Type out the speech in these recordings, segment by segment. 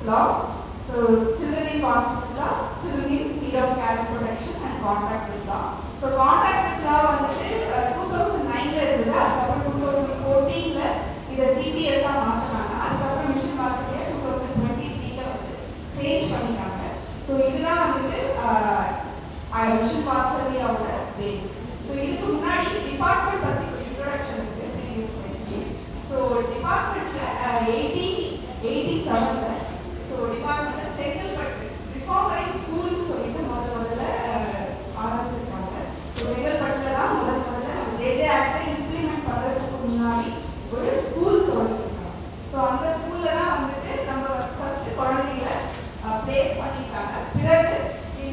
law. So children in conflict with law, children in need of care and protection, and contact with law. So contact with law வந்துட்டு 2009ல இருந்தது. அதுக்கப்புறம் 2014ல இதை CBS மாற்றினாங்க. அதுக்கப்புறம் mission வாட்ஸ்ல 2023ல வந்து change பண்ணிட்டாங்க. So இதுதான் வந்துட்டு மிஷன் வாட்ஸ்லியோட பேஸ். ஸோ இதுக்கு முன்னாடி டிபார்ட்மெண்ட் பற்றி இன்ட்ரோடக்ஷன் இருக்கு. ஸோ டிபார்ட்மெண்ட்ல 1887ல ஸோ டிபார்ட்மெண்ட்ல செங்கல்பட்டு ரிஃபார்மரைஸ் ஸ்கூல்னு சொல்லிட்டு முதல்ல ஆரம்பிச்சிருக்காங்க. ஸோ செங்கல்பட்டுல தான் முதல்ல நம்ம ஜேஜே ஆக்டை இம்ப்ளிமெண்ட் பண்ணுறதுக்கு முன்னாடி ஒரு ஸ்கூல் தொடங்கிருக்காங்க. ஸோ அந்த ஸ்கூல்ல தான் வந்துட்டு நம்ம ஃபர்ஸ்ட் குழந்தைங்களை பிளேஸ் பண்ணியிருக்காங்க. பிறகு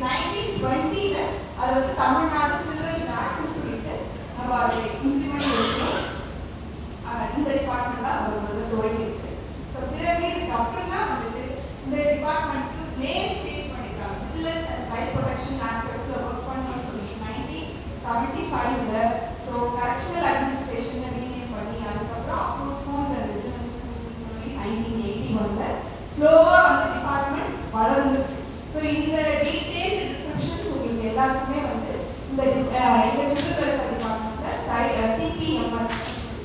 1920ல அது வந்து தமிழ்நாடு சில்ட்ரன்ஸ் ஆக்ட்னு சொல்லிட்டு நம்ம அதை இம்ப்ளிமெண்டேஷன் இந்த டிபார்ட்மெண்ட் தான் வந்து துவங்கியிருக்கு. ஸோ பிறகு இதுக்கு அப்புறம் தான் வந்துட்டு இந்த டிபார்ட்மெண்ட்டுக்கு நேம் சேஞ்ச் பண்ணியிருக்காங்க. விஜிலன்ஸ் அண்ட் சைல்ட் ப்ரொடெக்ஷன் ஆஸ்பெக்ட்ஸில் ஒர்க் பண்ணணும்னு சொல்லி 1975ல ஸோ கரெக்ஷனல் அட்மினிஸ்ட்ரேஷனை ரீநேம் பண்ணி அதுக்கப்புறம் அப்ரூவ் ஸ்கூல்ஸ் அண்ட் விஜிலன்ஸ் ஸ்கூல்ஸ்னு சொல்லி 1981ல ஸ்லோவாக வந்து டிபார்ட்மெண்ட் வளர்ந்துருக்கு. ஸோ இந்த டீட்டெயில்டு டிஸ்கிரிப்ஷன்ஸ் உங்களுக்கு எல்லாருக்குமே வந்து இந்த எங்கள் சில்ட்ரன் வெல்ஃபேர் டிபார்ட்மெண்ட்டில் சிபிஎம்எஸ்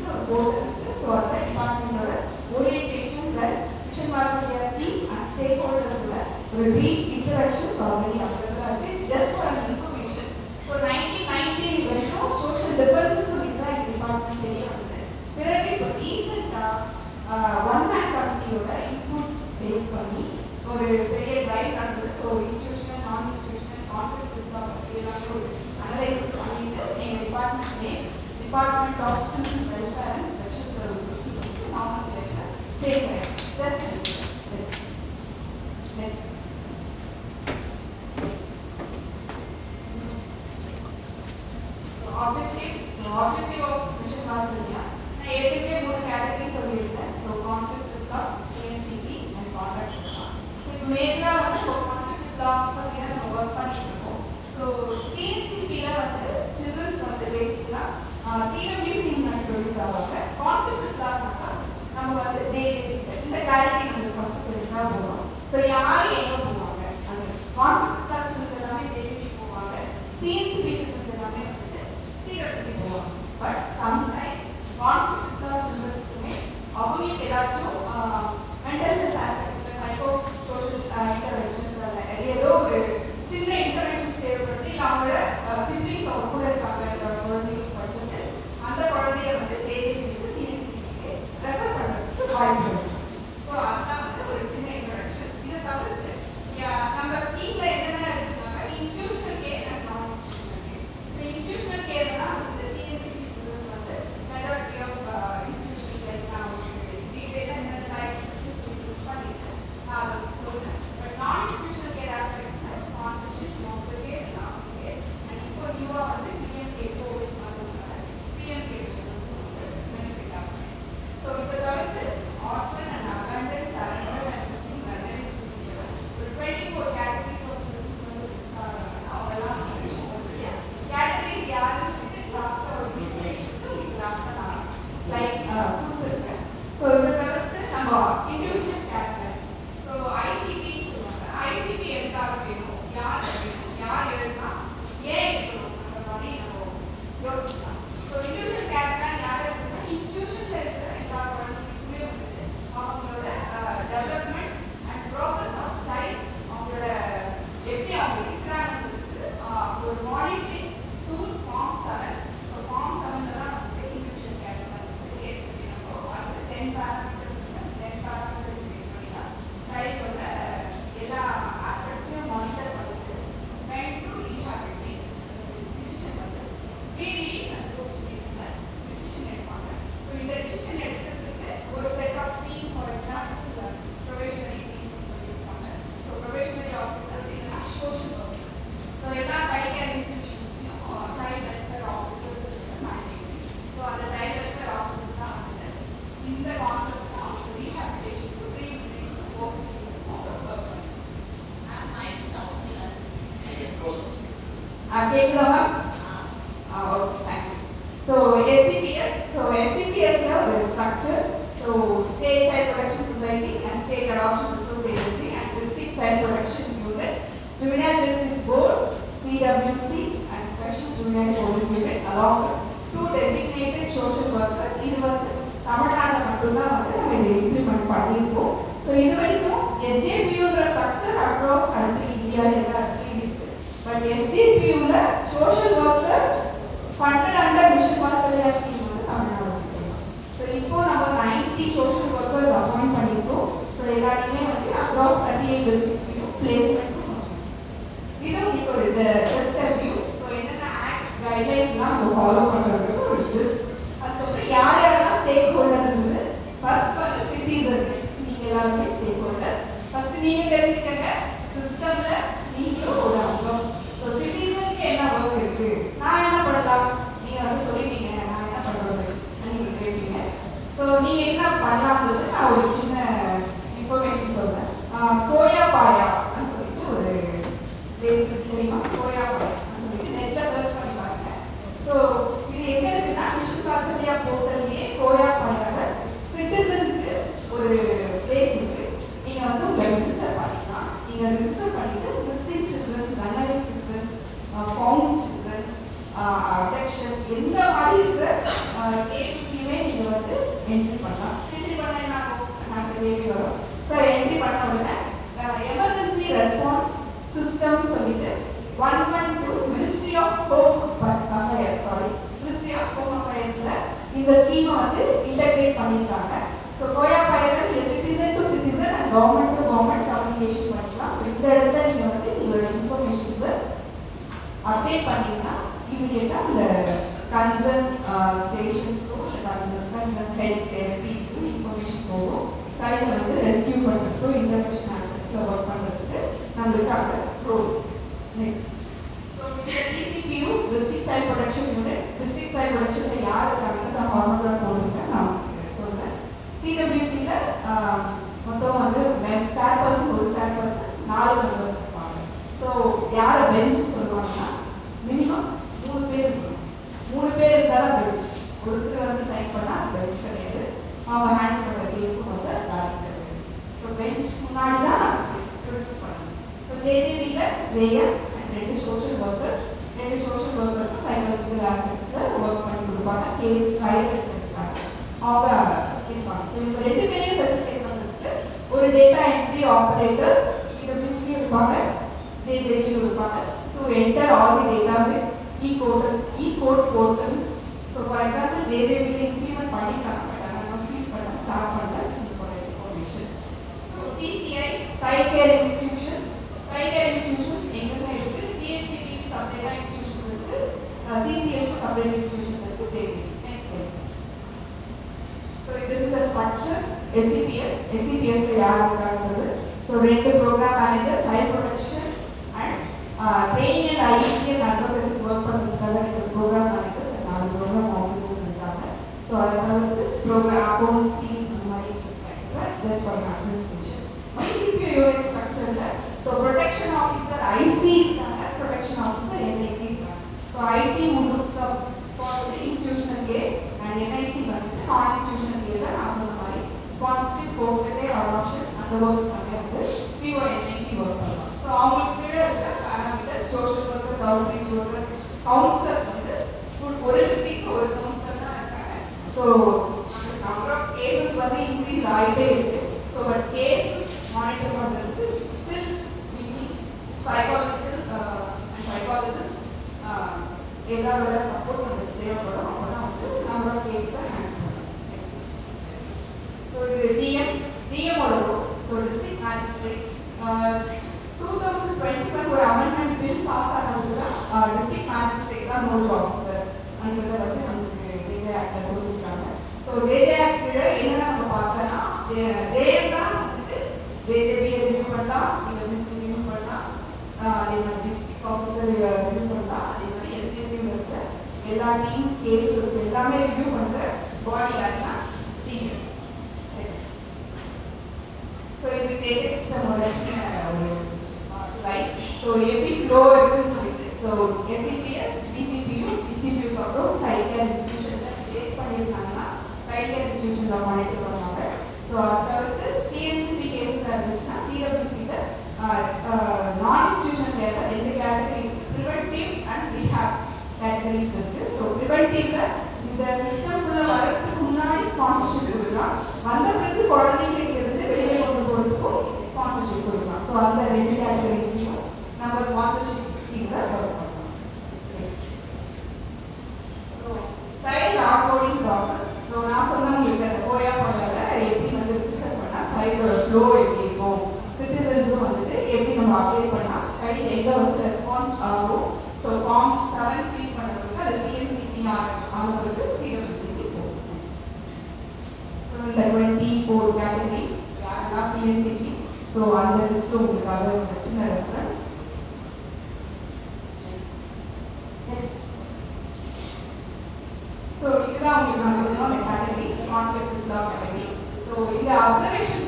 ஒரு போர்டு இருக்குது. ஸோ அதில் டிபார்ட்மெண்ட்டோட orientations and mission Vatsalya scheme and ஸ்டேக் ஹோல்டர்ஸோட ஒரு ப்ரீஃப் இன்ட்ரடக்ஷன்ஸ் ஆல்ரெடி அவைலபிளாக இருக்குது. Just for information. ஸோ 1919 வரைக்கும் சோஷியல் டிஃபென்ஸ்னு சொல்லிட்டு தான் எங்கள் டிபார்ட்மெண்ட் தெரிய வந்தது. பிறகு இப்போ ரீசெண்டாக ஒன் மேன் கமிட்டியோட இன்புட்ஸ் பேஸ் பண்ணி ஒரு பெரிய ட்ரைவ் நடந்தது. So institutional non institutional conflict பற்றி எல்லாமே ஒரு அனலைசிஸ் பண்ணிட்டு எங்கள் department name department of children welfare and special services சொல்லிட்டு நாமினேஷன் சேஞ்ச் ஆயிருக்கு. Just next objective of mission Vatsalya நான் ஏற்கனவே 3 கேட்டகரி சொல்லியிருந்தேன். So conflict with law, CNCP and contract with law. So இப்போ மேஜராக வந்து கான்ஃபிளிக்ட் வித் லா பற்றி தான் நம்ம ஒர்க் பண்ணிட்டு இருக்கோம். ஸோ சிஎன்சிபியில் வந்து சில்ட்ரன்ஸ் வந்து பேசிக்கலாக சீரம் யூஸிங் ப்ரொடியூஸ் ஆவாங்க. கான்ஃபிளிக்ட் வித் லானாக்கா நம்ம வந்து இந்த கிளாரிட்டி நம்மளுக்கு ஃபஸ்ட்டு தெரிஞ்சால் போதும். ஸோ யார் எங்கே போவாங்க அந்த கான்ஃபிளிக்ட் வித் லா சில்ட்ரன்ஸ் எல்லாமே ஜேபிபி போவாங்க. சிஎன்சிபி சில்ட்ரன்ஸ் எல்லாமே வந்துட்டு சீரம் போவாங்க. But sometimes conflict with law சில்ட்ரன்ஸ்க்குமே அவங்களுக்கு ஏதாச்சும் மென்டல் ஹெல்த் ஆஸ்பெக்ட்ஸில் சைக்கோ சோஷியல் இன்டர்வென்ஷன்ஸ் ஏதோ ஒரு சின்ன இன்டர்வென்ஷன்ஸ் தேவைப்படுது. இல்லை அவங்களோட சிப்ளிங்ஸ் அவங்க கூட இருக்காங்க குழந்தைங்களுக்கு படிச்சுட்டு அந்த குழந்தைய வந்து ஜேஜேபிக்கு சிஎன்சிபிக்கு ரெஃபர் பண்ணுறதுக்கு வாய்ப்பு இருக்கு. ஸோ அதுதான் வந்து ஒரு சின்ன இன்ட்ரடக்ஷன். இதை தவிர்த்து நம்ம ஸ்கீமில் என்னென்ன இருக்குனாங்க institutional care and non institutional care. So institutional கேர்னா வந்து சிஎன்சிபி ஸ்டூடெண்ட்ஸ் வந்து மெஜாரிட்டி ஆஃப் இன்ஸ்டிடியூஷன்ஸ் லைக் நான் டீட்டெயிலாக என்னென்ன டைப் லிஸ்ட் பண்ணியிருக்கேன் நான் அதை சொல்கிறேன். பட் நான் இன்ஸ்டிடியூஷனல் கேர் ஆஸ்பெக்ட்ஸ்னா ஸ்பான்சர்ஷிப், மோஸ்டர் கேர், நான் கேர் அண்ட் இப்போ நியூவாக வந்து பிஎம்கே கோவிட் வந்ததுனால பிஎம்கே ஸ்டூடெண்ட்ஸ் வந்து பெனிஃபிட் ஆகும். ஸோ இதை தவிர்த்து orphan and abandoned, surrender and missing learning students ஒரு 24 கேட்டகரிஸ் ஆஃப் ஸ்டூடெண்ட்ஸ் வந்து மிஸ் ஆகிறாங்க. அவங்கெல்லாம் கேட்டகரிஸ் யாருன்னு சொல்லிட்டு கிளாஸில் ஒரு இன்ஃபர்மேஷனுக்கு உங்களுக்கு கிளாஸில் நான் ஸ்லைட் கொடுத்துருக்கேன். ஸோ இதை தவிர்த்து நம்ம இண்டிவிஜுவல் கேட்டகரி ஸோ ஐசிபின்னு சொல்லுவாங்க. ஐசிபி எதுக்காக வேணும், யார் வேணும், யார் எழுதுனா ஏன் இருக்கணும் அந்த மாதிரி நம்ம யோசிக்கலாம். ஸோ இண்டிவிஜுவல் கேட்டகரி யார் இருக்குன்னா இன்ஸ்டிடியூஷனில் இருக்கிற எல்லா குழந்தைங்களுக்குமே வந்துட்டு அவங்களோட development and progress of child அவங்களோட எப்படி அவங்க இருக்கிறாங்கிறதுக்கு ஒரு monitoring tool form 7. So form 7ல தான் வந்து இண்டிவிஜுவல் கேட்டகரி ஏற்கனவே நம்ம அது 10 பேராமீட்டர்ஸ் பேஸ் பண்ணி தான் சைல்டோட எல்லா ஆஸ்பெக்ட்ஸையும் மானிட்டர் பண்ணிட்டு மென் டு ரீஹாபிலிட்டேட் டிசிஷன் வந்து ப்ரீ ரிலீஸ் அண்ட் போஸ்ட் ரிலீஸில் டிசிஷன் எடுப்பாங்க. ஸோ இந்த டிசிஷன் எடுக்கிறதுக்கு ஒரு set of team, for example probationary டீம்னு சொல்லியிருப்பாங்க. ஸோ ப்ரொபேஷனரி ஆஃபீஸர்ஸ் இல்லைன்னா சோஷியல் ஒர்க்கர்ஸ். ஸோ எல்லா சைல்ட் கேர் இன்ஸ்டிடியூஷன்ஸ்லையும் child welfare officers mandate. So அந்த சைல்ட் வெல்ஃபேர் ஆஃபீஸர்ஸ் தான் வந்து இந்த கான்செப்ட் அவங்க ரீஹாபிலிட்டேஷனுக்கு ப்ரீ ரிலீஸ் போஸ்ட் ரிலீஸுக்கும் ஒர்க் பண்ணுவாங்க. கேட்குறவா? Okay, thank you. ஸோ எஸ்சிபிஎஸ்ல ஒரு structure. So state child protection society and state adoption resource agency Child Protection Unit, Juvenile Justice Board, CWC, and Special Juvenile Police Unit, along with 2 designated social workers. இது வந்து தமிழ்நாட்டில் மட்டும்தான் வந்து நம்ம இதை implement பண்ணியிருக்கோம். ஸோ இது வரைக்கும் SJPUங்கிற ஸ்ட்ரக்சர் அக்ராஸ் கண்ட்ரி இந்தியா எல்லா இடத்துலையும் இருக்கு. பட் SJPUல social workers funded under mission Vatsalya scheme வந்து தமிழ்நாடு இருக்கு. ஸோ இப்போ நம்ம 90 சோஷியல் ஒர்க்கர்ஸ் அப்பாயிண்ட் பண்ணியிருக்கோம். ஸோ எல்லாருமே வந்து அக்ராஸ் 38 டிஸ்ட்ரிக்ட்லையும் பிளேஸ்மெண்ட் இது உங்களுக்கு ஒரு ஜஸ்ட் அ வியூ. ஸோ என்னென்ன ஆக்ட்ஸ் கைட்லைன்ஸ்லாம் நம்ம ஃபாலோ பண்ணுறது ஒரு ஜஸ்ட். அதுக்கப்புறம் யார் யாரெல்லாம் ஸ்டேக் ஹோல்டர்ஸ் இருந்து ஃபர்ஸ்ட் வந்து சிட்டிசன்ஸ், நீங்கள் எல்லாருமே ஸ்டேக் ஹோல்டர்ஸ். ஃபர்ஸ்ட் நீங்கள் தெரிஞ்சுக்கங்க சிஸ்டமில் நீங்களும் ஒரு அங்கம். ஸோ சிட்டிசனுக்கு என்ன ஒர்க் இருக்கு, நான் என்ன பண்ணலாம், நீங்கள் வந்து சொல்லிட்டீங்க நான் என்ன பண்ணுறது நீங்கள் கேட்பீங்க. ஸோ நீங்கள் என்ன பண்ணலாம்ன்றது நான் ஒரு சின்ன இன்ஃபர்மேஷன் சொல்கிறேன். கோயா பாயான்னு சொல்லிட்டு ஒரு பிளேஸ் தெரியுமா, கோயா பாயான்னு சொல்லிட்டு நெட்டில் சர்ச் பண்ணி பாருங்க. ஸோ இது எங்கே இருக்குன்னா மிஷன் வாத்சல்யா போர்ட்டல்லையே கோயா பாயால சிட்டிசனுக்கு ஒரு பிளேஸ் இருக்கு. நீங்கள் வந்து உங்களை ரிஜிஸ்டர் பண்ணிக்கலாம். நீங்கள் ரிஜிஸ்டர் பண்ணிட்டு missing childrens, running childrens, found childrens, addiction எந்த மாதிரி இருக்கிற கேஸஸையுமே நீங்கள் வந்து என்ட்ரி பண்ணலாம். என்ட்ரி பண்ண என்ன நமக்கு தேடி வரும். ஸோ என்ட்ரி பண்ண உடனே எமர்ஜென்சி ரெஸ்பான்ஸ் சிஸ்டம் சொல்லிட்டு 112 ministry of home affairs ministry of home அஃபேர்ஸ்ல இந்த ஸ்கீமை வந்து இன்டகிரேட் பண்ணியிருக்காங்க. ஸோ கோயா பாயில நீங்கள் citizen to citizen and government to government communication பண்ணிக்கலாம். ஸோ இந்த இடத்துல நீங்கள் வந்து உங்களோட இன்ஃபர்மேஷன்ஸை அப்டேட் பண்ணீங்கன்னா இமீடியட்டாக இந்த கன்சர்ன் ஸ்டேஷன்ஸ்க்கும் இல்லை கன்சர்ன் ஹெல்த் எஸ்பிஸ்க்கும் இன்ஃபர்மேஷன் போகும். சைல்டு வந்து ரெஸ்கியூ பண்ணுறதுக்கும் இன்டர்வென்ஷன் ஆஸ்பெக்ட்ஸில் ஒர்க் பண்ணுறதுக்கு நம்மளுக்கு அந்த ரோல். நெக்ஸ்ட் ஸோ இந்த DCPU district child protection unit, district child ப்ரொடெக்ஷனில் யார் இருக்காங்கன்னு நான் ஃபார்மலாக போட்டிருக்கேன், நான் சொல்கிறேன். சிடபிள்யூசியில் மொத்தம் வந்து சேர்பர்சன் ஒரு சேர்பர்சன் 4 மெம்பர்ஸ் இருப்பாங்க. ஸோ யாரை பெஞ்சுன்னு சொல்லுவாங்கன்னா மினிமம் 3 பேர் இருக்கணும். 3 பேர் இருந்தாலும் பெஞ்ச், ஒருத்தர் வந்து சைன் பண்ணால் பெஞ்ச் கிடையாது. அவங்க ஹேண்டில் பண்ணுற கேஸும் வந்து கிடையாது. ஸோ பெஞ்ச் முன்னாடி தான் ப்ரொடியூஸ் பண்ணணும். ஸோ ஜேஜேபியில் JM and 2 social workers, 2 social ஒர்க்கர்ஸும் சைக்காலஜிக்கல் ஆஸ்பெக்ட்ஸில் ஒர்க் பண்ணி கொடுப்பாங்க. கேஸ் ட்ரையல் எடுத்துருக்காங்க அவங்க இருப்பாங்க. ஸோ இவங்க 2 பேரையும் ஃபெசிலிட்டேட் பண்ணுறதுக்கு ஒரு டேட்டா என்ட்ரி ஆப்ரேட்டர்ஸ் சிடபிள்யூசியும் இருப்பாங்க, ஜேஜேபியும் இருப்பாங்க. To enter all the datas in e-court portals. So for example ஜேஜேபியில் இம்ப்ளிமெண்ட் பண்ணிட்டாங்க, ஸ்டார்ட் பண்ணல information. So CCIs child care institutions, child care institutions எங்கெங்க இருக்குது, சிஎன்சிபிக்கு செப்பரேட்டாக இன்ஸ்டிடியூஷன் இருக்குது, சிசிஐக்கு செப்பரேட் இன்ஸ்டிடியூஷன்ஸ் இருக்குது, JJB. Next so this is the structure. எஸ்சிபிஎஸ்ல யார் இருக்காங்கிறது, so 2 programme manager child protection and training and IC and advocacy work பண்ணுறதுக்காக 2 programme managers and 4 programme officers இருக்காங்க. ஸோ அதில் வந்து ப்ரோக்ராம் அக்கௌண்ட்ஸ் டீம் அந்த மாதிரி just for administration. ICPU unit ஸ்ட்ரக்சரில் ஸோ ப்ரொடெக்ஷன் ஆஃபீஸர் ஐசி இருக்காங்க, ப்ரொடெக்ஷன் ஆஃபீஸர் என்ஐசி இருக்காங்க. So IC looks up for the institutional care and NIC வந்து non institutional கேரில் நான் சொன்ன மாதிரி ஸ்பான்சர்ஷிப், போஸ்ட் கேர், அடாப்ஷன் அந்த ஒர்க்ஸ் எல்லாமே வந்து பிஓஎன்ஐசி ஒர்க் பண்ணுவாங்க. ஸோ அவங்களுக்கு கீழே இருக்கிற parameters, social workers, outreach workers, counsellors வந்து ஒரு டிஸ்ட்ரிக்ட் ஒரு கவுன்சிலர் தான் இருக்காங்க. ஸோ நம்பர் ஆஃப் கேசஸ் வந்து இன்க்ரீஸ் ஆகிட்டே இருக்கு. ஸோ பட் கேசஸ் மானிட்டர் பண்ணுறதுக்கு still we need psychological and psychologist எல்லாரோட சப்போர்ட் நமக்கு தேவைப்படும். அப்போ தான் வந்து நம்பர் ஆஃப் கேசஸை ஹேண்டில் பண்ணணும். ஸோ இது டிஎம்மோட ரோல். ஸோ டிஸ்ட்ரிக்ட் மேஜிஸ்ட்ரேட் 2021 ஒரு அமெண்ட்மெண்ட் பில் பாஸ் ஆனதுல டிஸ்ட்ரிக்ட் மேஜிஸ்ட்ரேட் தான் நோடல் ஆஃபீஸர் அப்படின்றத வந்து நமக்கு ஜேஜே ஆக்ட்ல சொல்லியிருக்காங்க. ஸோ ஜேஜே ஆக்ட் கீழே என்னென்ன நம்ம பார்க்கலாம்னா ஜேஎம் தான் வந்துட்டு ஜேஜேபியை ரிவ்யூ பண்ணலாம், சிடபிள்யூசி ரிவ்யூ பண்ணலாம், அதே மாதிரி டிஸ்ட்ரிக்ட் ஆஃபீஸர் ரிவ்யூ பண்ணலாம், அதே மாதிரி எஸ்டிபியில் இருக்கிற எல்லா டீம் கேசஸ் எல்லாமே ரிவ்யூ பண்ணுற பாடி யாருன்னா டிஎம். ஸோ இது ஜேஜே சிஸ்டமோட சின்ன ஒரு ஸ்லைட். ஸோ எப்படி ஃப்ளோ இருக்குன்னு சொல்லிட்டு ஸோ எஸ்சிபிஎஸ் டிசிபியூக்கு அப்புறம் சைல்ட் கேர் இன்ஸ்டிடியூஷனில் ஃபேஸ் பண்ணியிருந்தாங்கன்னா சைல்ட் கேர் இன்ஸ்டிடியூஷனில் மானிட்டர் பண்ணுவாங்க. ஸோ அதை தவிர்த்து சிஎன்சிபி கேசஸாக இருந்துச்சுன்னா சிடபிள்யூசியில் அந்த ரெண்டு கேட்டகரிஸ்லையும் நம்ம ஸ்பான்சர்ஷிப் ஸ்கீமில் ஒர்க் பண்ணுறோம். So child onboarding process. So நான் சொன்ன உங்களுக்கு அந்த கோயா போயாவில் எப்படி வந்து ரிஜிஸ்டர் பண்ணால் சைல்டோட ஃப்ளோ எப்படி இருக்கும், சிட்டிசன்ஸும் வந்துட்டு எப்படி நம்ம அப்ளை பண்ணால் சைல்டு எங்கே வந்து ரெஸ்பான்ஸ் ஆகும். ஸோ ஃபார்ம் 7 ஃபில் பண்ணுறதுக்கு அது சிஎன்சிபி ஆனதுக்கு சிடபிள்யூசிபி போகும். ஸோ இந்த 24 கேட்டகரிஸ் யாரெல்லாம் சிஎன்சிபி, ஸோ அந்த லிஸ்ட்டு உங்களுக்காக ஒரு சின்ன ரெஃபரன்ஸ். நெக்ஸ்ட் ஸோ இதுதான் உங்களுக்கு நான் சொல்லணும் அந்த categories conflict with law category. So இந்த அப்சர்வேஷன்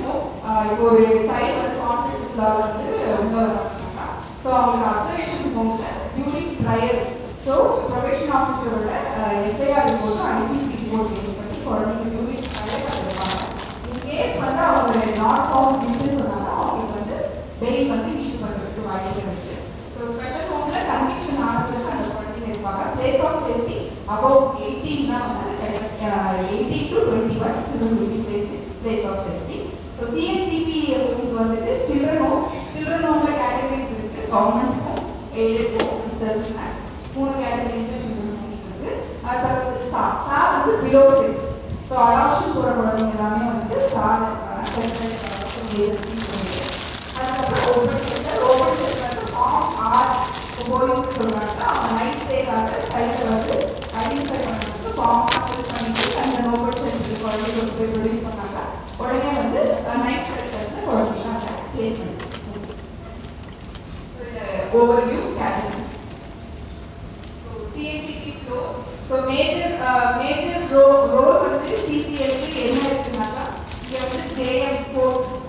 இப்போ ஒரு சைல்டு வந்து கான்ஃப்ளிக்ட் வித் லா வந்து உள்ள வராங்க. ஸோ அவங்களுக்கு அப்சர்வேஷன் ஹோம்ல டியூரிங் ட்ரையல் ஸோ ப்ரொபேஷன் ஆஃபீஸரோட SIR report ICP report base பண்ணி குழந்தைங்க டியூரிங் ட்ரையல் பண்ணிருப்பாங்க. இன்கேஸ் வந்து அவங்க நாட் ஃபவுண்ட் கில்ட்னு சொன்னாங்க அவங்களுக்கு வந்து பெயில் வந்து இஷ்யூ பண்ணுறதுக்கு வாய்ப்பு இருக்கு. ஸோ ஸ்பெஷல் ஹோம்ல கன்விக்ஷன் ஆனதுக்கு அந்த குழந்தைங்க இருப்பாங்க. பிளேஸ் ஆஃப் சேஃப்டி above 18 தான் வந்து 18 to 21 children will be placed in place of safety. So CNCP homes வந்துட்டு children home categories இருக்கு. Government home, aided home, self finance. மூணு categories children homes இருக்கு. அதுக்கு சா வந்து below 6. So adoption போற குழந்தைங்க எல்லாமே வந்து சால அதுக்கப்புறம் ஓபன் ஷெல்டர் வந்து ஃபார்ம் ஆர் போலீஸ் சொல்றாங்க. அவங்க நைட் ஸ்டேக்காக சைல்டு வந்து ஐடென்டிஃபை பண்ணுறதுக்கு ஃபார்ம் ஃபில் பண்ணிட்டு அந்த ஓபன் ஷெல்டர் குழந்தைங்க போய் ப்ரொடியூஸ் பண்ணாங்க. உடனே வந்து நைட் ஷெல்டர்ஸில் குழந்தைங்க பிளேஸ் பண்ணி overview categories. So CNCP flows. So major role வந்து சிசிஎஸ்க்கு என்ன இருக்குனாக்கா இங்கே வந்து ஜேஎம்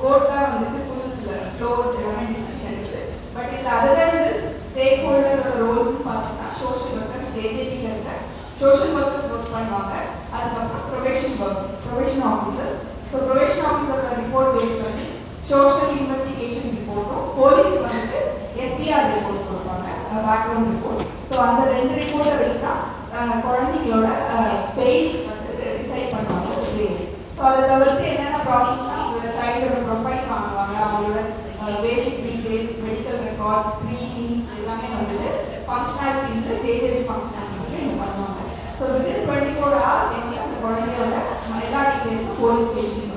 கோட் தான் வந்துட்டு ஃபுல் ஃப்ளோஸ் எல்லாமே டிசிஷன் இருக்குது. பட் இதில் அதர் தேன் திஸ் ஸ்டேக் ஹோல்டர்ஸோட ரோல்ஸ்னு பார்த்தீங்கன்னா social workers JJB centre social workers work பண்ணுவாங்க. அதுக்கப்புறம் ப்ரொபேஷன் ஆஃபீஸர்ஸ். ஸோ ப்ரொபேஷன் ஆஃபீஸரோட ரிப்போர்ட் பேஸ் பண்ணி சோஷியல் இன்வெஸ்டிகேஷன் ரிப்போர்ட்டும் போலீஸ் வந்துட்டு எஸ்பிஆர் ரிப்போர்ட்ஸ் கொடுப்பாங்க, பேக்ரவுண்ட் ரிப்போர்ட். ஸோ அந்த ரெண்டு ரிப்போர்ட்டை வச்சு தான் குழந்தைங்களோட பெயில் வந்து டிசைட் பண்ணுவாங்க. ஸோ அதை தவிர்த்து என்னென்ன ப்ராசஸ்னால் அவங்களோட சைல்டோட ப்ரொஃபைல் வாங்குவாங்க, அவங்களோட பேசிக் டீட்டெயில்ஸ், மெடிக்கல் ரெக்கார்ட்ஸ், ஸ்க்ரீனிங்ஸ் எல்லாமே வந்துட்டு ஃபங்க்ஷனாலிட்டிஸில் ஜேஜேபி ஃபங்க்ஷனாலிட்டிஸில் இங்கே பண்ணுவாங்க. ஸோ வித்தின் 24 hours எங்கே அந்த குழந்தையோட எல்லா டீட்டெயில்ஸும் போலீஸ் ஸ்டேஷன்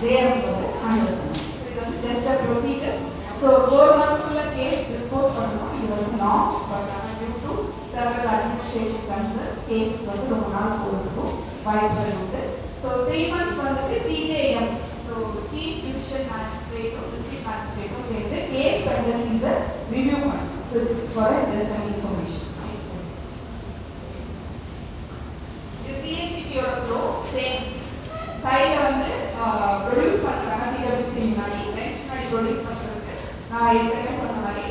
ஜேஎம் வந்து ஹேண்டில் பண்ணுவாங்க. இது வந்து ஜஸ்ட் அ ப்ரொசீஜர்ஸ். ஸோ 4 monthsக்குள்ள கேஸ் டிஸ்போஸ் பண்ணணும். இது வந்து norms. But due to several administration concerns cases வந்து ரொம்ப நாள் போகிறதுக்கும் வாய்ப்புகள் உண்டு. ஸோ 3 months வந்துட்டு சிஜேஎம் ஸோ சீஃப் ஜுடிஷியல் மேஜிஸ்ட்ரேட்டும் டிஸ்ட்ரிக்ட் மேஜிஸ்ட்ரேட்டும் சேர்ந்து கேஸ் பெண்டன்சிஸை ரிவ்யூ பண்ணணும். So this is for just an information. இது சிஎன்சிபியோட ஃப்ளோ சேம். சைல்டை வந்து ப்ரொடியூஸ் பண்ணுறாங்க சிடபிள்யூசி முன்னாடி பெஞ்ச் முன்னாடி ப்ரொடியூஸ் பண்ணுறதுக்கு நான் ஏற்கனவே சொன்ன மாதிரி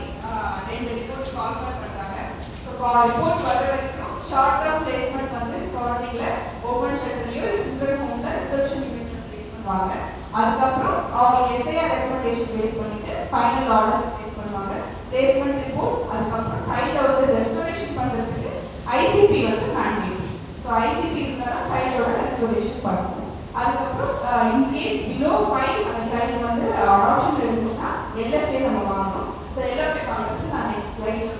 2 ரிப்போர்ட் கால் பண்ணுறாங்க. ஸோ ரிப்போர்ட் வர வரைக்கும் ஷார்ட் டேர்ம் பிளேஸ்மெண்ட் வந்து குழந்தைங்கள ஓபன் ஷெல்டர்லையோ இல்லை சில்ட்ரன் ஹோம்ல ரிசப்ஷன் யூனிட்ல பிளேஸ் பண்ணுவாங்க. அதுக்கப்புறம் அவங்களுக்கு எஸ்ஐஆர் ரெக்கமெண்டேஷன் பேஸ் பண்ணிட்டு ஃபைனல் ஆர்டர்ஸ் பிளேஸ் பண்ணுவாங்க. பிளேஸ்மெண்ட் ரிப்போர்ட் அதுக்கப்புறம் சைல்டை வந்து ரெஸ்டோரேஷன் பண்ணுறதுக்கு ஐசிபி வந்து மேண்டேட்டரி. ஸோ ஐசிபி இருந்தாலும் சைல்டோட ரெஸ்டோரேஷன் பண்ணணும். அதுக்கப்புறம் இன்கேஸ் பிலோ 5 அந்த சைல்டு வந்து அடாப்ஷன் இருந்துச்சுன்னா எல்எஃப்ஏ நம்ம வாங்கணும். ஸோ எல்எஃப்ஏ வாங்குறதுக்கு நான் நெக்ஸ்ட் ஸ்லைடில்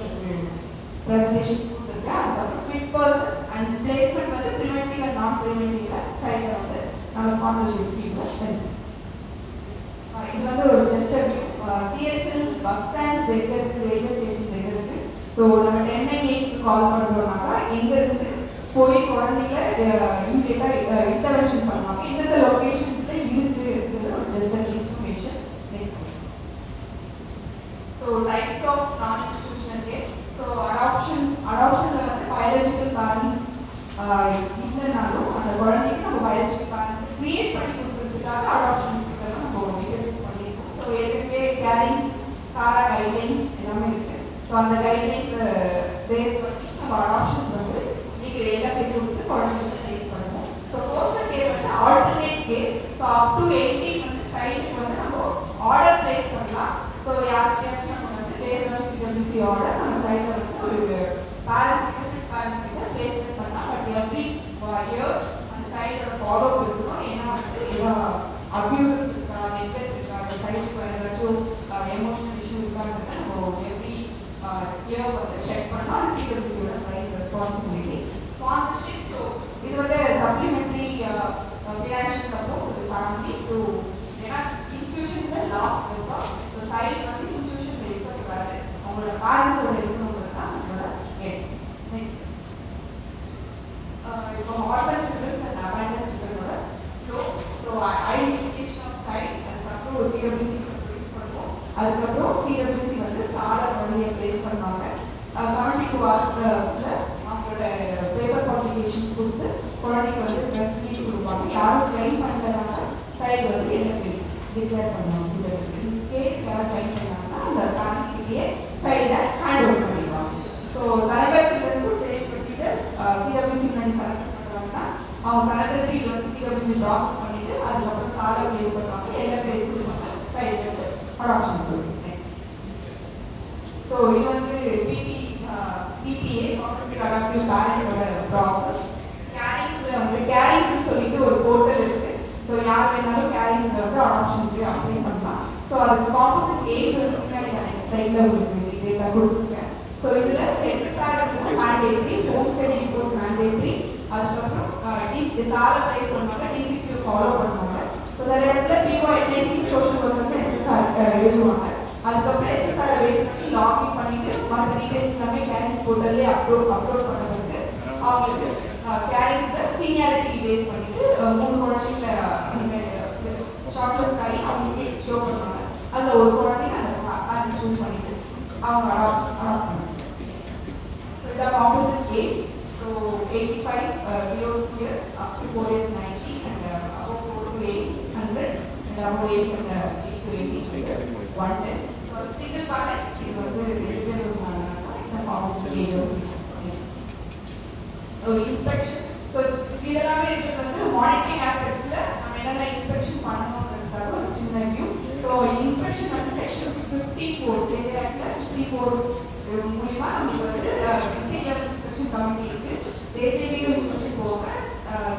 ப்ரெசன்டேஷன்ஸ் கொடுத்துருக்கேன். அதுக்கப்புறம் ஃபிட் பர்சன் அண்ட் பிளேஸ்மெண்ட் வந்து ப்ரிவென்டிவ் அண்ட் நான் ப்ரிவென்டிவ்ல சைல்டை வந்து நம்ம ஸ்பான்சர்ஷிப் ஸ்கீமில் சரி. இது வந்து ஒரு ஜஸ்ட் சிஹெச்எல் பஸ் ஸ்டாண்ட்ஸ் எங்கே இருக்குது, ரயில்வே ஸ்டேஷன்ஸ் எங்கே இருக்குது. ஸோ நம்ம 1098 கால் பண்ணுறோம்னாக்கா எங்கே இருந்து போய் குழந்தைங்கள இமீடியட்டாக இன்டர்வென்ஷன் பண்ணுவாங்க. எந்தெந்த லொக்கேஷன்ஸில் இருக்குது ஒரு just an information. Next so types of non institutional care. So அடாப்ஷனில் வந்து பயாலஜிக்கல் பேரண்ட்ஸ் இல்லைனாலும் அந்த குழந்தைக்கு நம்ம பயாலஜிக்கல் பேரண்ட்ஸ் கிரியேட் பண்ணி கொடுக்குறதுக்காக அடாப்ஷன் சிஸ்டம் நம்ம இன்ட்ரடியூஸ் பண்ணியிருக்கோம். ஸோ ஏற்கனவே கேரிங்ஸ் காரா கைட்லைன்ஸ் எல்லாமே இருக்குது. ஸோ அந்த கைட்லைன்ஸை பேஸ் பண்ணி நம்ம அடாப்ஷன்ஸ் வந்து நீங்கள் எல்லாத்தையும் கொடுத்து குழந்தைங்களுக்கு பிளேஸ் பண்ணுவோம். ஸோ போஸ்டல் கேர் வந்து alternate care. So up to 18 வந்து சைல்டுக்கு வந்து நம்ம ஆர்டர் பிளேஸ் பண்ணலாம். ஸோ யாருக்கையாச்சும் நம்ம வந்து பேஸ்மெண்ட் சிடபிள்யூசி ஆர்டர் நம்ம சைல்டை வந்து ஒரு பேரண்ட்ஸ் கிட்ட பிளேஸ்மெண்ட் பண்ணலாம். பட் எவ்ரி இயர் அந்த சைல்டோட ஃபாலோ இருக்கணும். ஏன்னா வந்து ஏதோ அப்யூசஸ் இருக்கா, நெக்லெக்ட் இருக்கா, அந்த சைல்டுக்கு ஏதாச்சும் ஏதாச்சும் எமோஷனல் இஷ்யூ இருக்காங்கிறத நம்ம எவ்ரி இயர் வந்து செக் பண்ணோம். அது சிடபிள்யூசியோட ப்ரைம் ரெஸ்பான்சிபிலிட்டி. ஸ்பான்சர்ஷிப், ஸோ இது வந்து சப்ளிமெண்ட்ரி ஃபினான்ஷியல் சப்போர்ட் ஒரு ஃபேமிலி டு, ஏன்னா institution is a last resort. So child வந்து இன்ஸ்டியூஷனில் இருக்கக்கூடாது, அவங்களோட பேரண்ட்ஸோட இருக்கணுங்கிறது தான் நம்மளோட எய்ம். நெக்ஸ்ட் இப்போ ஆர்ஃபன் சில்ட்ரன்ஸ் அண்ட் அபேண்டன் சில்ட்ரனோட flow. So identification of child, அதுக்கப்புறம் சிடபிள்யூசி ப்ரொடியூஸ் பண்ணுவோம். அதுக்கப்புறம் சிடபிள்யூசி வந்து சாலை குழந்தைய பிளேஸ் பண்ணுவாங்க. 72 hours அவங்களோட பேப்பர் பப்ளிகேஷன்ஸ் கொடுத்து குழந்தைக்கு வந்து ப்ரெஸ் ரிலீஸ் கொடுப்பாங்க. யாரும் கிளைம் பண்ணுறதுனால சைல்டு வந்து எனக்கு டிக்ளேர் பண்ணுவாங்க சிடபிள்யூசி. கேஸ் யாரும் கிளைம் பண்ணாங்கன்னா அந்த பேரண்ட்ஸ்கிட்டயே சைல்டை ஹேண்ட் ஓவர் பண்ணிடுவாங்க. ஸோ சரண்டர் சில்ட்ரனுக்கும் சேம் ப்ரொசீஜர். சிடபிள்யூசி முன்னாடி சரண்டர் பண்ணுறாங்கன்னா அவங்க சரண்டரி வந்து சிடபிள்யூசி ப்ராசஸ் பண்ணிட்டு அதுக்கப்புறம் சாலை பிளேஸ் பண்ணுவாங்க. எல்லா பேருக்கு சைல்டு வந்து அடாப்ஷன் போயிடும். ஸோ இது வந்து பிபிஏ கான்செப்ட் அடாப்டிவ் பேரண்டோட ப்ராசஸ். கேரிங்ஸில் வந்து கேரிங்ஸ்ன்னு சொல்லிட்டு ஒரு போர்ட்டல் இருக்கு. ஸோ யார் வேணாலும் கேரிங்ஸில் வந்து அடாப்ஷனுக்கு அப்ளை பண்ணலாம். ஸோ அதுக்கு காம்போசிட் ஏஜ் வந்து முன்னாடி நான் நெக்ஸ்ட் ஸ்லைடில் உங்களுக்கு டேட்டா கொடுத்துருக்கேன். ஸோ இதில் HSR mandatory, home study report mandatory, அதுக்கப்புறம் சாலை பிளேஸ் பண்ணுவாங்க, டிசிபியூ ஃபாலோ பண்ணுவாங்க. ஸோ சில இடத்துல பிஓஎன்ஐசி சோஷியல் ஒர்க்கர்ஸ் ஹெச்எஸ்ஆர் எழுதுவாங்க. அதுக்கப்புறம் ஹெச்எஸ்ஆர் பேஸ் பண்ணி லாகின் பண்ணிட்டு மற்ற டீடைல்ஸ் எல்லாமே கேரிங்ஸ் போர்ட்டல்லே அப்லோட் பண்ணுறதுக்கு அவங்களுக்கு கேரிங்ஸ்ல சீனியாரிட்டி பேஸ் பண்ணிட்டு 3 குழந்தைங்கள ஷார்ட் ஆகி அவங்களுக்கு ஷோ பண்ணுவாங்க. அதில் ஒரு குழந்தைங்க அதை சூஸ் பண்ணிட்டு அவங்க அடாப்ட் பண்ணுவாங்க. ஸோ இதான் opposite age. So 85 below 2 years, up to 4 years 90, and above 4 to 8 100, and above 8 and 8 to 80 110. So single parent இது வந்து ரெகுலர் இந்த ஆப்போசிட் ஏஜ். ஒரு இன்ஸ்பெக்ஷன். ஸோ இதெல்லாமே இருக்கிறது வந்து மானிட்டரிங் ஆஸ்பெக்ட்ஸில் நம்ம என்னென்ன இன்ஸ்பெக்ஷன் பண்ணணுன்றதுக்காக ஒரு சின்ன வியூ. ஸோ இன்ஸ்பெக்ஷன் வந்து செக்ஷன் 54 கேஜிஆக்டில் 54 மூலிமா நம்மளுக்கு வந்து டிஸ்ட்ரிக்ட் லெவல் இன்ஸ்பெக்ஷன் கமிட்டி இருக்குது. ஜேஜேபியும் இன்ஸ்பெக்ஷன் போவாங்க,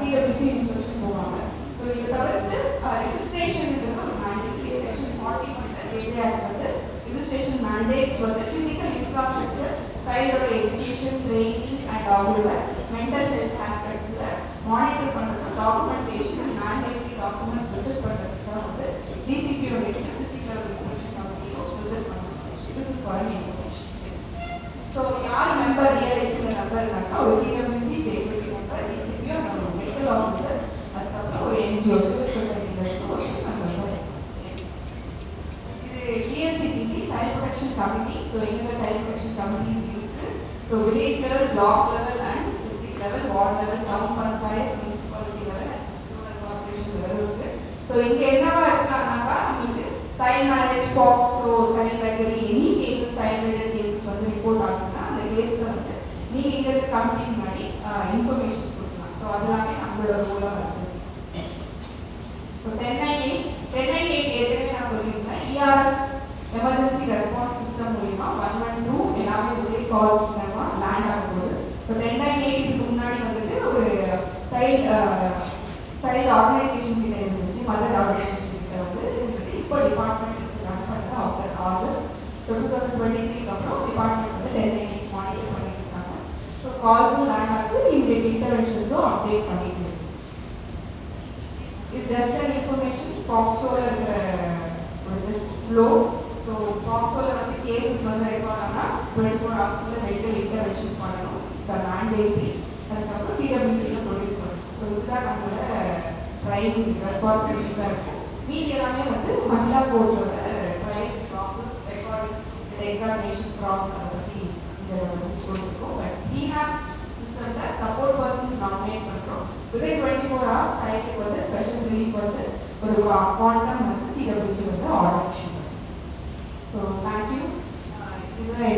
சிடபிள்யூசி இன்ஸ்பெக்ஷன் போவாங்க. ஸோ இதை தவிர்த்து ரெஜிஸ்ட்ரேஷன் ஒரு மேண்டேட்ரி. செக்ஷன் 40 கேஜிஆக்ட் வந்து ரெஜிஸ்ட்ரேஷன் மேண்டேட்ஸ் வந்து ஃபிசிக்கல் இன்ஃப்ராஸ்ட்ரக்சர், சைல்டோட எஜுகேஷன், ட்ரைனிங் அண்ட் அவங்களோட மென்டல் ஹெல்த் ஆஸ்பெக்ட்ஸில் மானிட்டர் பண்ணுறது, documentation and mandatory documents visit பண்ணுறதுக்கு தான் வந்து டிசிபிஓ டிஸ்ட்ரிக்ட் லெவல் இன்ஸ்பெக்ஷன் கமிட்டியோ விசிட் பண்ணுவாங்க. This is for information. So யார் மெம்பர் ரியலைஸிங் மெம்பர்னாக்கா ஒரு சிடபிள்யூசி ஜேபிபி மெம்பர், டிசிபிஓ, நம்ம மெடிக்கல் ஆஃபீஸர், அதுக்கப்புறம் ஒரு என்ஜிஓ சிவில் சொசைட்டியில் இருந்து ஒரு மெம்பர் சார். இது DLCPC child protection committee. So எங்கே சைல்ட் ப்ரொடெக்ஷன் கமிட்டிஸ் இருக்குது. So village level, block level and district level, ward level, town panchayat, municipality level, rural corporation level இருக்குது. ஸோ இங்கே என்னவா இருக்கலாம்னாக்கா நம்மளுக்கு child marriage, POCSO, child library, any cases, child related cases வந்து report ஆகுதுன்னா அந்த கேஸை வந்து நீங்கள் இங்கே இருக்க கமிட்டி முன்னாடி இன்ஃபர்மேஷன்ஸ் கொடுக்கலாம். ஸோ அதெல்லாமே நம்மளோட ரோலாக இருக்குது. ஸோ 1098 ஏற்கனவே நான் சொல்லியிருந்தேன். இஆர்எஸ் எமர்ஜென்சி ரெஸ்பான்ஸ் சிஸ்டம் மூலிமா 112 எல்லாமே ஒரே கால்ஸ் மூலமா லேண்ட் ஆகும்போது, ஸோ 1098 இதுக்கு முன்னாடி வந்துட்டு ஒரு சைல்டு ஆர்கனைசேஷன் கிட்ட இருந்துச்சு, மதர் ஆர்கனைசேஷன் கிட்ட வந்து இருந்துட்டு இப்போ டிபார்ட்மெண்ட் ரன் பண்ணுற ஆஃப்டர் ஆகஸ்ட். ஸோ 2023 அப்புறம் டிபார்ட்மெண்ட் வந்து 1098 மானிட்டர் பண்ணிட்டு இருக்காங்க. ஸோ கால்ஸும் லேண்ட் ஆகுது, இமீடியட் இன்டர்வென்ஷன்ஸும் அப்டேட் பண்ணிட்டு இருக்கு. இது ஜஸ்ட் அன் இன்ஃபர்மேஷன். பாக்ஸோட இருக்கிற ஒரு ஜஸ்ட் ஃப்ளோ. ஸோ பாக்ஸோவில் வந்து கேசஸ் வந்து இருப்பாங்கன்னா 24 hours மெடிக்கல் இன்டர்வென்ஷன்ஸ் பண்ணணும். It's a mandatory. அதுக்கப்புறம் சிடபிள்யூசியில் ப்ரொடியூஸ் பண்ணணும். ஸோ இதுதான் நம்மளோட ப்ரைம் ரெஸ்பான்சிபிலிட்டிஸாக இருக்கும். மீதி எல்லாமே வந்து மகிழா கோர்ட்ஸோட trial process, recording, examination process அதை பற்றி இதை கொடுத்துருக்கோம். பட் ரீஹேப் சிஸ்டமில் சப்போர்ட் பர்சன்ஸ் நாமினேட் பண்ணுறோம். வித்தின் 24 hours சைல்டுக்கு வந்து ஸ்பெஷல் ரிலீஃப் வந்து ஒரு குவாண்டம் வந்து சிடபிள்யூசி வந்து ஆர்டர். So thank you. இதுதான்